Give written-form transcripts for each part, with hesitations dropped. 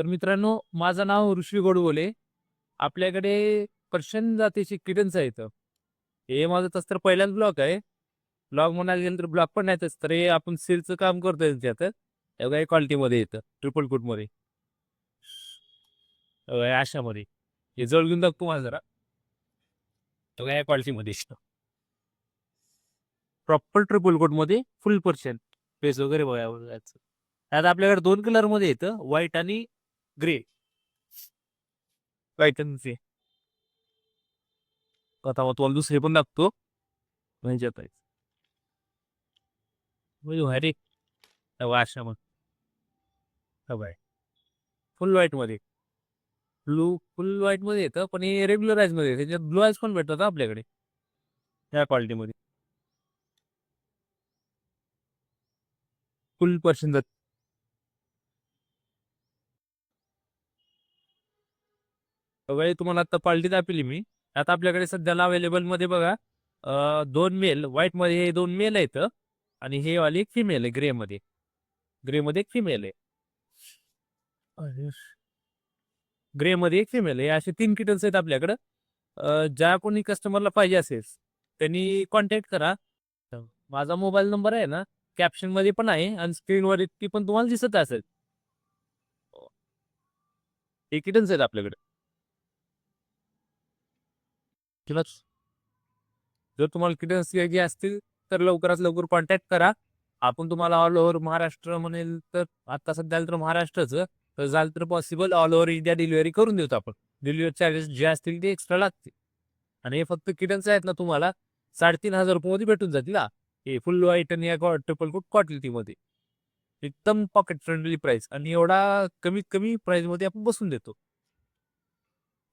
तर मित्रांनो, माझं नाव ऋषी गोडबोले. आपल्याकडे पर्शियन जातीची किटन्स आहेत. हे माझं तसं तर पहिलाच ब्लॉग आहे. ब्लॉग म्हणायला गेलं तर ब्लॉग पण नाही तसं तर हे आपण सेलचं काम करतोय त्याच्यात. हे काही क्वालिटीमध्ये येतं, ट्रिपल कोटमध्ये. अशामध्ये. हे जवळ घेऊन दाखवतो मला जरा. या क्वालिटीमध्ये प्रॉपर ट्रिपल कोटमध्ये फुल पर्शियन फेस वगैरे बघायचं. आता आपल्याकडे 2 कलरमध्ये येतं, व्हाईट आणि ग्रे. व्हाईट आणि आता मग तुम्हाला दुसरे पण दाखवतो. म्हणजे आता म्हणजे भारी अशा मग हवाय फुल व्हाईट मध्ये फुल व्हाईट मध्ये येतं, पण हे रेग्युलर आईज मध्ये येतं. त्याच्यात ब्लू आईज पण भेटतात आपल्याकडे या क्वालिटीमध्ये. फुल पर्सेंट वगैरे तुम्हाला आता क्वालिटी दाखवली मी. आता आपल्याकडे सध्याला अवेलेबल मध्ये बघा 2 मेल व्हाईट मध्ये हे 2 मेल आहेत आणि हे वाली एक फिमेल आहे ग्रे मध्ये. ग्रे मध्ये एक फिमेल आहे. ग्रे मध्ये एक फिमेल आहे. असे 3 किटन्स आहेत आपल्याकडं. ज्या कोणी कस्टमरला पाहिजे असेल त्यांनी कॉन्टॅक्ट करा. माझा मोबाईल नंबर आहे ना, कॅप्शनमध्ये पण आहे आणि स्क्रीनवरती पण तुम्हाला दिसत असेल. हे किटन्स आहेत आपल्याकडे. किंवा जर तुम्हाला किटन्स घ्यायचे असतील तर लवकरात लवकर कॉन्टॅक्ट करा. आपण तुम्हाला ऑल ओव्हर महाराष्ट्र म्हणेल तर आता सध्या तर महाराष्ट्राचं तर झालं तर possible all over India delivery करून देतो आपण. डिलिव्हरी चार्जेस जे असतील ते एक्स्ट्रा लागतील. आणि हे फक्त किटन्स आहेत ना तुम्हाला 3,500 रुपयामध्ये भेटून जातील हा. हे फुल व्हाईट आणि ट्रिपल कोट क्वालिटीमध्ये. एकदम पॉकेट फ्रेंडली प्राइस आणि एवढा कमीत कमी प्राइस मध्ये आपण बसून देतो.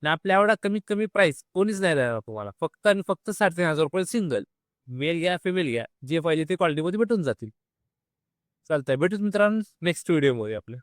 आणि आपल्या एवढा कमीत कमी प्राइस कोणीच नाही देणार तुम्हाला. फक्त आणि फक्त 3,500 रुपये सिंगल. मेल घ्या, फिमेल घ्या. जे पाहिजे ते क्वालिटीमध्ये भेटून जातील. चालतंय. भेटूच मित्रांनो नेक्स्ट व्हिडिओमध्ये आपल्या.